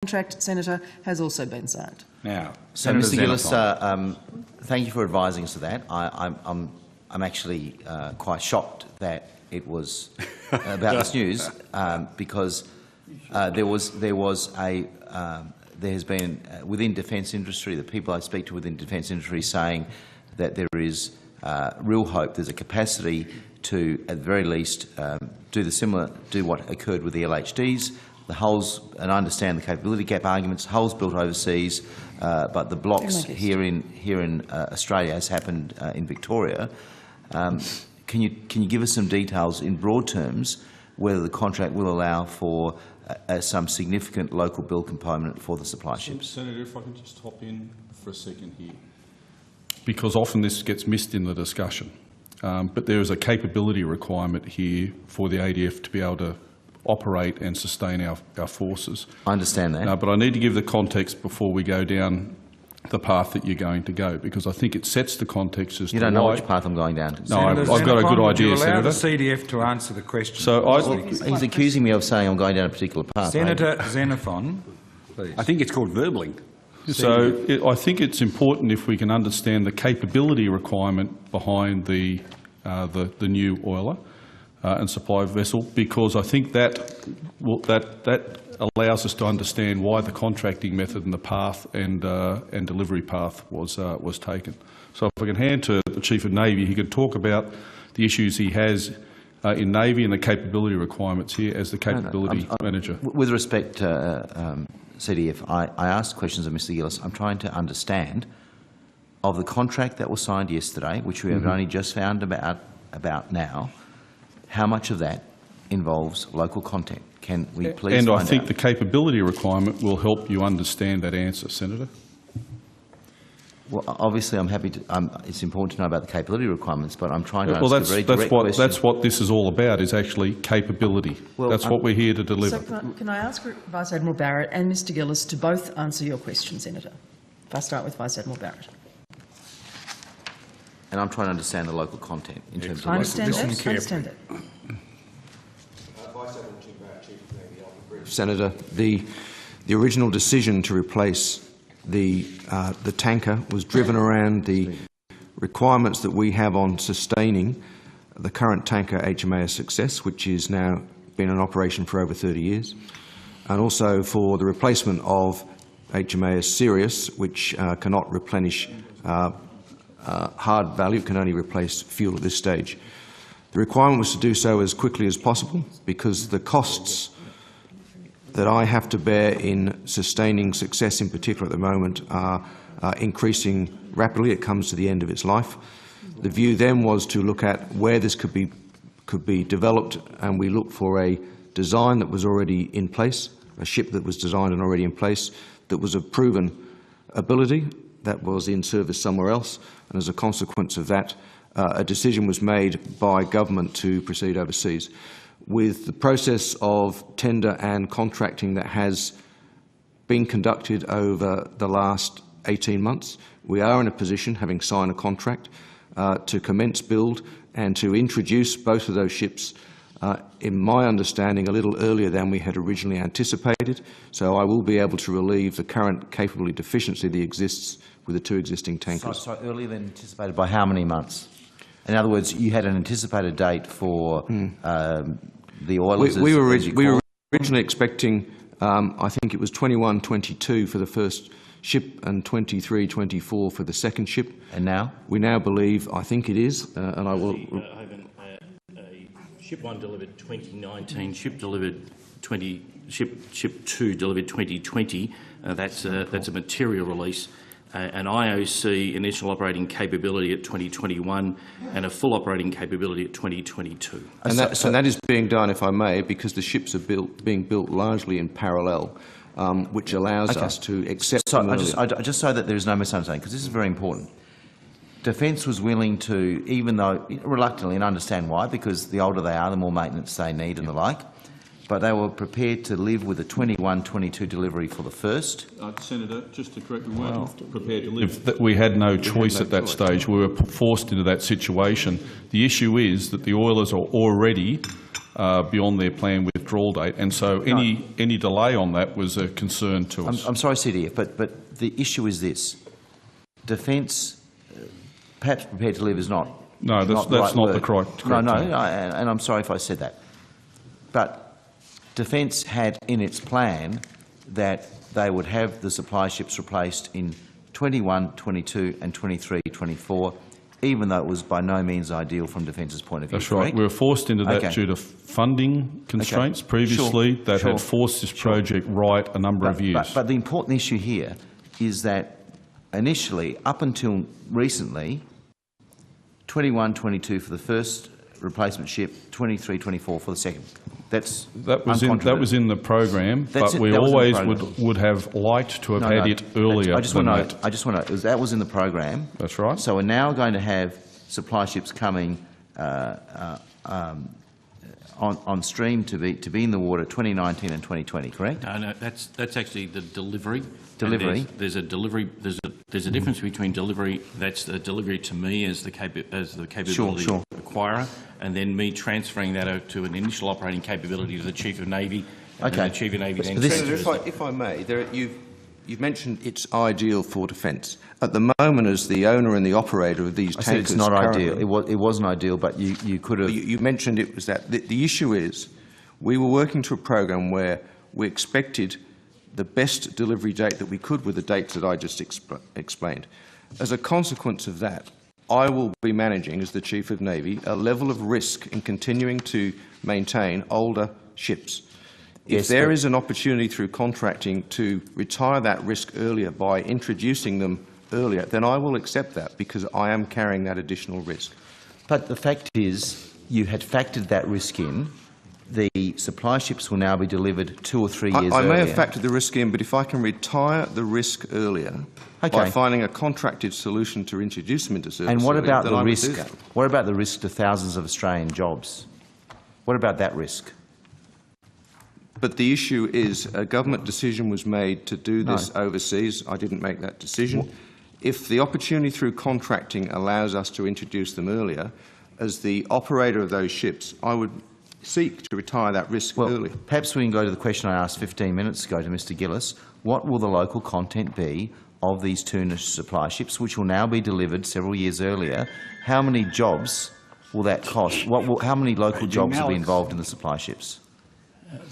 contract, Senator, has also been signed. Now, so Mr. Gillis, thank you for advising us of that. I'm actually quite shocked that it was about this news because there has been within defence industry, the people I speak to within defence industry saying that there is real hope. There's a capacity to, at the very least, do what occurred with the LHDs. The hulls, and I understand the capability gap arguments, hulls built overseas, but the blocks here in Australia, as happened in Victoria. Can you give us some details in broad terms whether the contract will allow for some significant local build component for the supply ships? Senator, if I can just hop in for a second here, because often this gets missed in the discussion, but there is a capability requirement here for the ADF to be able to operate and sustain our forces. I understand that. But I need to give the context before we go down the path that you're going to go, because I think it sets the context as to why. You don't know which path I'm going down. No, I've got a good idea, Senator. Allow the CDF to answer the question. So he's accusing me of saying I'm going down a particular path. Senator Xenophon, please. I think it's called verbling. So I think it's important if we can understand the capability requirement behind the new oiler and supply vessel, because I think that allows us to understand why the contracting method and the path and delivery path was taken. So if I can hand to the Chief of Navy, he could talk about the issues he has in Navy and the capability requirements here as the capability manager. With respect to CDF, I asked questions of Mr. Gillis. I'm trying to understand of the contract that was signed yesterday, which we have only just found about now, how much of that involves local content? Can we please And find I think out? the capability requirement will help you understand that answer, Senator. Well, obviously, I'm happy to. It's important to know about the capability requirements, but I'm trying to ask a very direct question. That's what this is all about, is actually capability. Well, that's what we're here to deliver. So can I ask Vice Admiral Barrett and Mr Gillis to both answer your question, Senator? If I start with Vice Admiral Barrett. And I'm trying to understand the local content in terms of I understand local that. I understand that. Senator, the original decision to replace the tanker was driven around the requirements that we have on sustaining the current tanker HMAS Success, which is now been in operation for over 30 years, and also for the replacement of HMAS Sirius, which cannot replenish hard value, can only replace fuel at this stage. The requirement was to do so as quickly as possible because the costs that I have to bear in sustaining Success in particular at the moment are increasing rapidly. It comes to the end of its life. The view then was to look at where this could be developed, and we looked for a design that was already in place, a ship that was designed and already in place, that was a proven ability, that was in service somewhere else, and as a consequence of that, a decision was made by government to proceed overseas. With the process of tender and contracting that has been conducted over the last 18 months, we are in a position, having signed a contract, to commence build and to introduce both of those ships, in my understanding, a little earlier than we had originally anticipated. So I will be able to relieve the current capability deficiency that exists with the two existing tankers. So earlier than anticipated by how many months? In other words, you had an anticipated date for the oilers. We were originally expecting, I think it was 21-22 for the first ship and 23-24 for the second ship. And now? We now believe, I think it is, and I will. Ship 1 delivered 2019. Ship delivered Ship 2 delivered 2020. That's a material release. An IOC initial operating capability at 2021 and a full operating capability at 2022. And that is being done, if I may, because the ships are being built largely in parallel, which allows us to accept them earlier. Just so that there is no misunderstanding, because this is very important. Defence was willing to, even though reluctantly, and I understand why, because the older they are, the more maintenance they need and the like, but they were prepared to live with a 21-22 delivery for the first. Senator, just to correct, we weren't prepared to live. We had no choice at that stage. We were forced into that situation. The issue is that the oilers are already beyond their planned withdrawal date, and so any delay on that was a concern to us. I'm sorry, CDF, but the issue is this: Defence, perhaps prepared to live is not. No, that's not the correct No, term. and I'm sorry if I said that. But Defence had in its plan that they would have the supply ships replaced in 21, 22 and 23, 24, even though it was by no means ideal from Defence's point of view. That's right. We were forced into that due to funding constraints previously that had forced this project right a number of years. But the important issue here is that initially, up until recently, 21, 22 for the first replacement ship, 23, 24 for the second. That was in the program, but we always would have liked to have had it earlier. I just want to know, that was in the program. That's right. So we're now going to have supply ships coming on stream to be in the water 2019 and 2020, correct? No, that's actually the delivery. Delivery. There's a delivery. There's a difference between delivery. That's the delivery to me as the capability acquirer, and then me transferring that out to an initial operating capability to the Chief of Navy. And then the Chief of Navy then. Senator, if I may, you've mentioned it's ideal for Defence. At the moment, as the owner and the operator of these tankers, I said it's not ideal. It wasn't ideal, but you could have. You mentioned it was that. The issue is, we were working to a program where we expected the best delivery date that we could with the dates that I just explained. As a consequence of that, I will be managing, as the Chief of Navy, a level of risk in continuing to maintain older ships. If there is an opportunity through contracting to retire that risk earlier by introducing them earlier, then I will accept that because I am carrying that additional risk. But the fact is, you had factored that risk in. The supply ships will now be delivered 2 or 3 years earlier. I may have factored the risk in, but if I can retire the risk earlier by finding a contracted solution to introduce them into service, and what about earlier, the risk? What about the risk to thousands of Australian jobs? What about that risk? But the issue is a government decision was made to do this overseas. I didn't make that decision. If the opportunity through contracting allows us to introduce them earlier, as the operator of those ships, I would seek to retire that risk earlier. Perhaps we can go to the question I asked 15 minutes ago to Mr Gillis. What will the local content be of these two supply ships, which will now be delivered several years earlier? How many jobs will that cost? How many local jobs will be involved in the supply ships?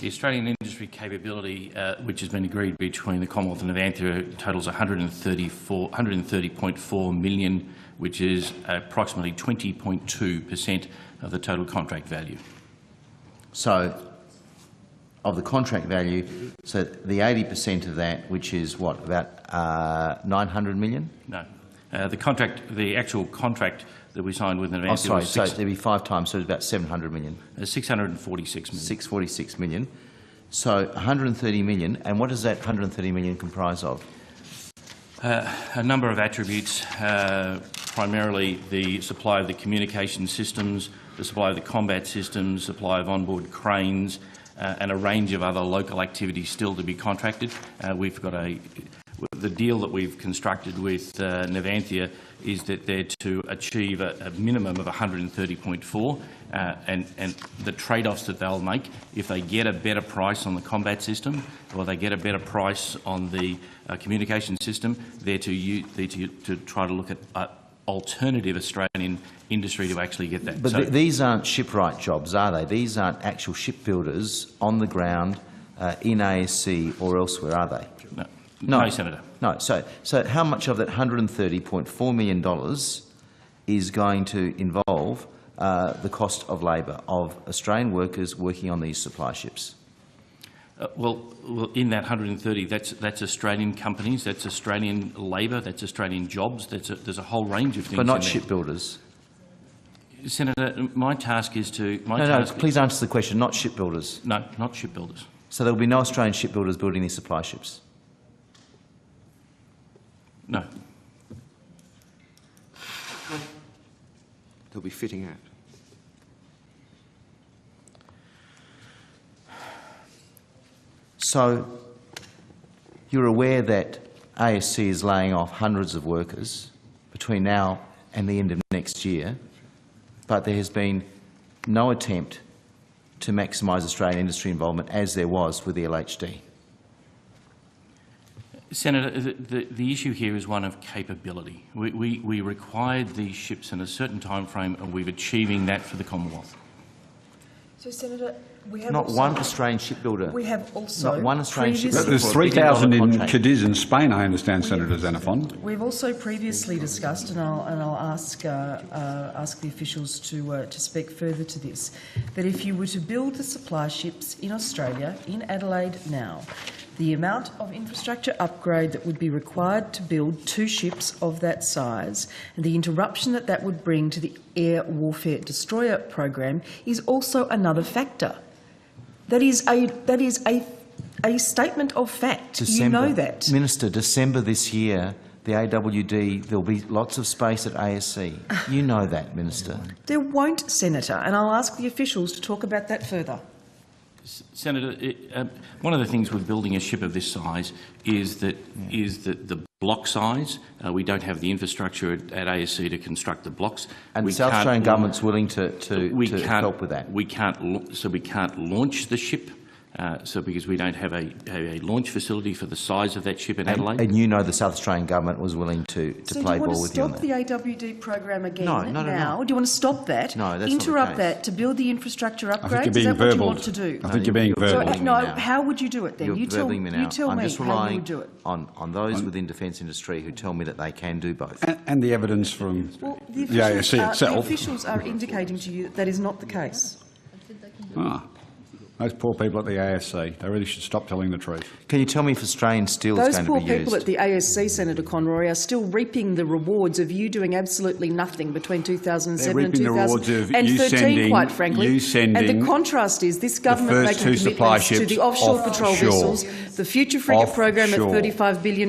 The Australian industry capability, which has been agreed between the Commonwealth and Navantia, totals 130.4 million, which is approximately 20.2% of the total contract value. So, of the contract value, so the 80% of that, which is what, about 900 million? No, the actual contract that we signed with Navantia. Oh, sorry, so there'd be 5 times, so it's about 700 million. 646 million. 646 million. So 130 million, and what does that 130 million comprise of? A number of attributes, primarily the supply of the communication systems, the supply of the combat systems, supply of onboard cranes, and a range of other local activities still to be contracted. We've got the deal that we've constructed with Navantia is that they're to achieve a minimum of 130.4, and the trade-offs that they'll make, if they get a better price on the combat system or they get a better price on the communication system, they're to try to look at alternative Australian industry to actually get that. But these aren't shipwright jobs, are they? These aren't actual shipbuilders on the ground in ASC or elsewhere, are they? No, Senator. No. So how much of that $130.4 million is going to involve the cost of labour of Australian workers working on these supply ships? Well, in that 130, that's Australian companies, that's Australian labour, that's Australian jobs. There's a whole range of things. But not shipbuilders. Senator, my task is to. Please answer the question. Not shipbuilders. No, not shipbuilders. So there will be no Australian shipbuilders building these supply ships. No. They'll be fitting out. So you're aware that ASC is laying off hundreds of workers between now and the end of next year, but there has been no attempt to maximise Australian industry involvement as there was with the LHD? Senator, the issue here is one of capability. We required these ships in a certain time frame, and we're achieving that for the Commonwealth. So, Senator, we have Not also, one Australian shipbuilder. We have also Not one Australian previously- shipbuilder. There's 3,000 in Cadiz in Spain, I understand, Senator Xenophon. We've also previously discussed, and I'll ask the officials to speak further to this, that if you were to build the supply ships in Australia, in Adelaide now, the amount of infrastructure upgrade that would be required to build 2 ships of that size and the interruption that that would bring to the air warfare destroyer program is also another factor. That is a statement of fact. You know that. Minister, December this year, the AWD, there'll be lots of space at ASC. You know that, Minister. There won't, Senator, and I'll ask the officials to talk about that further. Senator, one of the things with building a ship of this size is that the block size. We don't have the infrastructure at ASC to construct the blocks. And the South Australian government's willing to help with that. We can't launch the ship. Because we don't have a launch facility for the size of that ship in Adelaide. And you know the South Australian government was willing to play ball with you on that. So do you want to stop the AWD program again No, not at now? all. Do you want to stop that? No, that's not the Interrupt case. that to build the infrastructure upgrades? I think you're Is being that what you verbal. want to do? I think you're being you're verbal. verbal. No, now. how would you do it then? You're You tell verbing me now. me I'm just how you relying would do it. on those within defence industry who tell me that they can do both. And the evidence from Well, the ASC the itself. officials are indicating to you that that is not the case. Those poor people at the ASC, they really should stop telling the truth. Can you tell me if Australian steel is Those going to poor be people used? at the ASC, Senator Conroy, are still reaping the rewards of you doing absolutely nothing between 2007 and reaping the rewards of 2013, quite frankly. you sending and the contrast is this government first making 2 supply commitments to ships the offshore patrol offshore. vessels, the future frigate program at Offshore. $35 billion,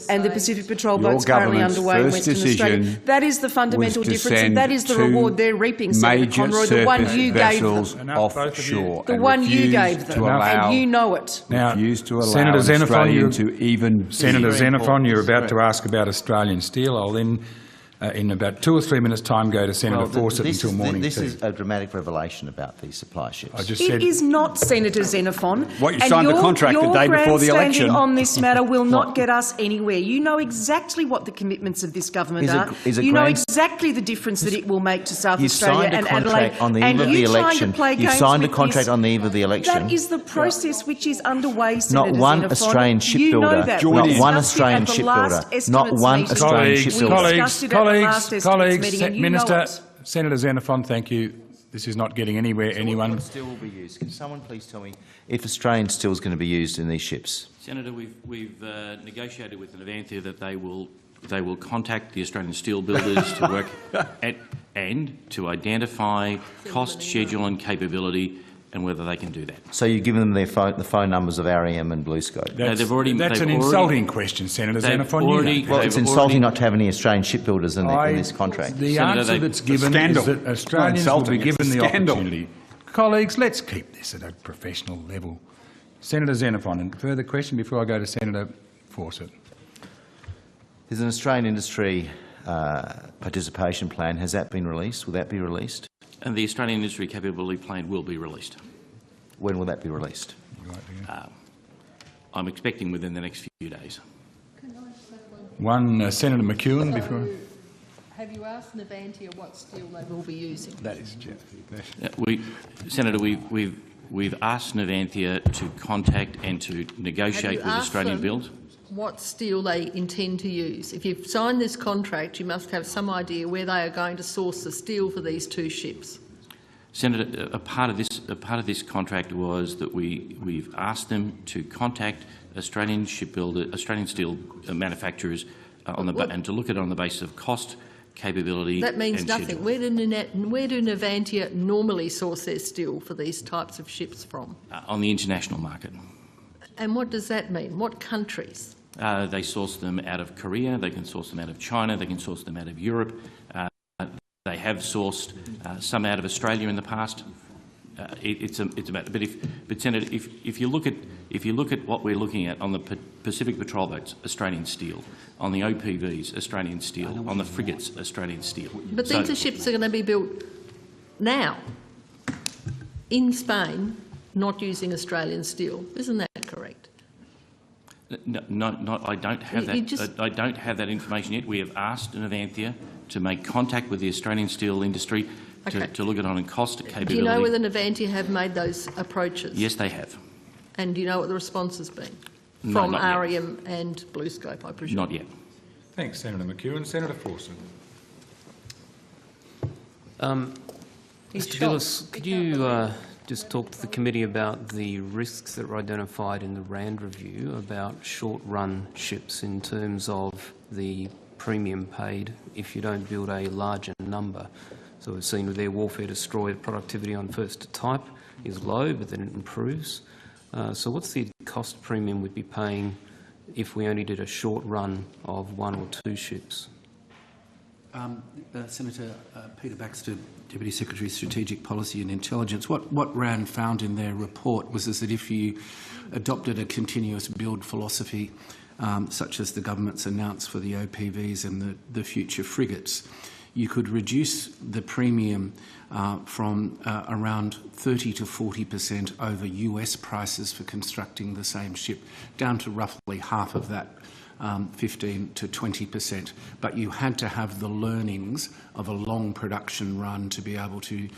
and the Pacific Patrol Your boats currently government's underway in first Western Australia. decision That is the fundamental was to difference, and send that is the 2 reward they're reaping, Senator major Conroy, the one surface you gave them. vessels Enough, both of you. offshore. The and one you refused gave them, to allow, and you know it. Now, refused to allow Senator an Xenophon, Australian to even... Senator Very Xenophon, important. you're about to ask about Australian steel. I'll then, in about 2 or 3 minutes' time, go to Senator Fawcett until morning this tea. is a dramatic revelation about these supply ships. I just It said, is not, Senator Xenophon. What, you and signed the your- contract the your day before the grandstanding election? on this matter will not get us anywhere. You know exactly what the commitments of this government Is it- are. is it You know grand- exactly the difference that it will make to South You Australia signed a and Adelaide. contract on the eve and of the you trying to election. play You games signed a with contract this. on the eve of the election. That is the process which is underway, Not Senator one Xenophon. Australian You shipbuilder, know that. not We one discussed it Australian at the shipbuilder, last not estimates one meeting. Australian colleagues, shipbuilder. We colleagues, discussed it at the last colleagues, estimates colleagues, meeting, and you know Minister, it. Senator Xenophon, thank you. This is not getting anywhere. Anyone? What steel will be used? Can someone please tell me if Australian steel is going to be used in these ships? Senator, we've negotiated with Navantia that they will contact the Australian steel builders to work and to identify cost, schedule and capability and whether they can do that. So you've given them the phone numbers of REM and BlueScope? That's, they've already- that's they've an already- insulting question, Senator they've Xenophon. already- You know. Well, it's They've insulting already- not to have any Australian shipbuilders in this contract. The Senator, answer they- that's given scandal. is that Australians will be Insulting, it's given a the scandal. opportunity. Colleagues, let's keep this at a professional level. Senator Xenophon, and further question before I go to Senator Fawcett. There's an Australian industry participation plan. Has that been released? Will that be released? And the Australian Industry Capability Plan will be released. When will that be released? I'm expecting within the next few days. One, Senator McEwen before. Have you asked Navantia what steel they will be using? That is Senator, we've asked Navantia to contact and to negotiate with Australian build. What steel they intend to use? If you've signed this contract, you must have some idea where they are going to source the steel for these 2 ships. Senator, a part of this contract was that we've asked them to contact Australian steel manufacturers and to look at it on the basis of cost, capability. That means and nothing. schedule. Where do Navantia normally source their steel for these types of ships from? On the international market. And what does that mean? What countries? They source them out of Korea, they can source them out of China, they can source them out of Europe. They have sourced some out of Australia in the past. It's about. But Senator, if you look at what we're looking at on the Pacific Patrol boats, Australian steel, on the OPVs, Australian steel, on the frigates, Australian steel. But these are ships that are going to be built now. in Spain not using Australian steel. Isn't that correct? I don't have that. I don't have that information yet. We have asked Navantia to make contact with the Australian steel industry to look at on cost capability. Do you know whether Navantia have made those approaches? Yes, they have. And do you know what the response has been No, from not REM and BlueScope, I presume? Not yet. Thanks, Senator McEwen. Senator Forson. Mr Gillis, could you just talk to the committee about the risks that were identified in the RAND review about short-run ships in terms of the premium paid if you don't build a larger number? So we've seen with air warfare destroyer, productivity on first to type is low, but then it improves. So what's the cost premium we'd be paying if we only did a short run of 1 or 2 ships? Senator Peter Baxter, Deputy Secretary Strategic Policy and Intelligence, what RAND found in their report was that if you adopted a continuous build philosophy, such as the government's announced for the OPVs and the future frigates, you could reduce the premium from around 30 to 40% over US prices for constructing the same ship, down to roughly half of that, 15 to 20%. But you had to have the learnings of a long production run to be able to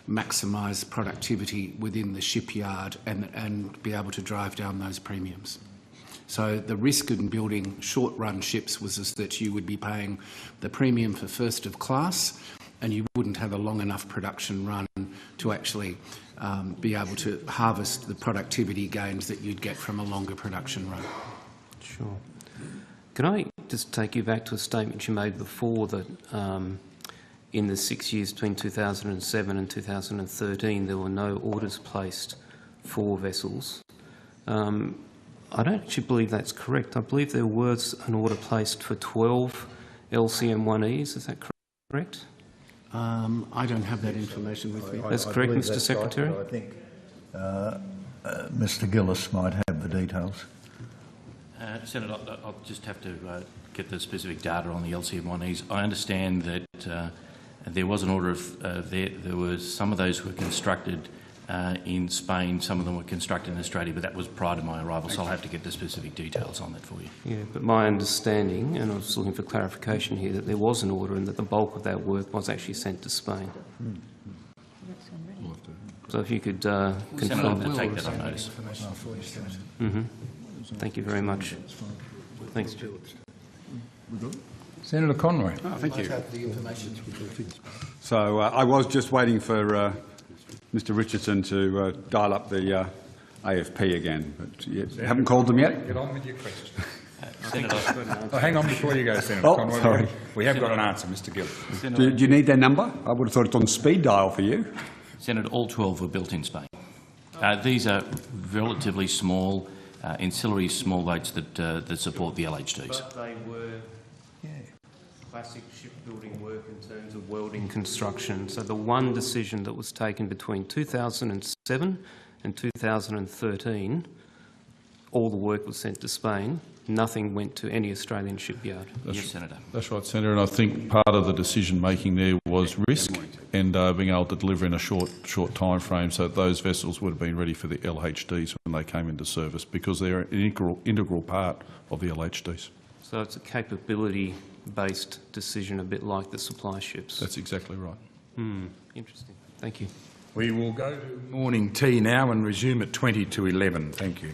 maximise productivity within the shipyard and be able to drive down those premiums. So the risk in building short-run ships was that you would be paying the premium for first of class and you wouldn't have a long enough production run to actually be able to harvest the productivity gains that you'd get from a longer production run. Sure. Can I just take you back to a statement you made before that in the 6 years between 2007 and 2013 there were no orders placed for vessels. I don't actually believe that's correct. I believe there was an order placed for 12 LCM-1Es. Is that correct? I don't have that information with me. That's correct, Mr Secretary? Right, I think Mr Gillis might have the details. Senator, I'll just have to get the specific data on the LCM-1Es. I understand that there was an order of there were some of those who were constructed in Spain, some of them were constructed in Australia, but that was prior to my arrival, so I'll have to get the specific details on that for you. Yeah, but my understanding, and I was looking for clarification here, that there was an order and that the bulk of that work was actually sent to Spain. So if you could confirm Senator, that. I'll take that on notice. Thank you very much. Thanks, Chair. Senator Conroy. Oh, thank you. So I was just waiting for Mr Richardson to dial up the AFP again, but you haven't called them yet? Get on with your question. Senator, hang on before you go, Senator Conroy. Sorry. We have got an answer, Mr Gillis. Do you need their number? I would have thought it's on speed dial for you. Senator, all 12 were built in Spain. These are relatively small, ancillary small boats that support the LHDs. But they were classic shipbuilding work in terms of welding construction. So the one decision that was taken between 2007 and 2013, all the work was sent to Spain. Nothing went to any Australian shipyard. Yes, Senator. That's right, Senator, and I think part of the decision-making there was risk and being able to deliver in a short time frame so that those vessels would have been ready for the LHDs when they came into service, because they're an integral part of the LHDs. So it's a capability-based decision, a bit like the supply ships. That's exactly right. Interesting. Thank you. We will go to morning tea now and resume at 20 to 11. Thank you.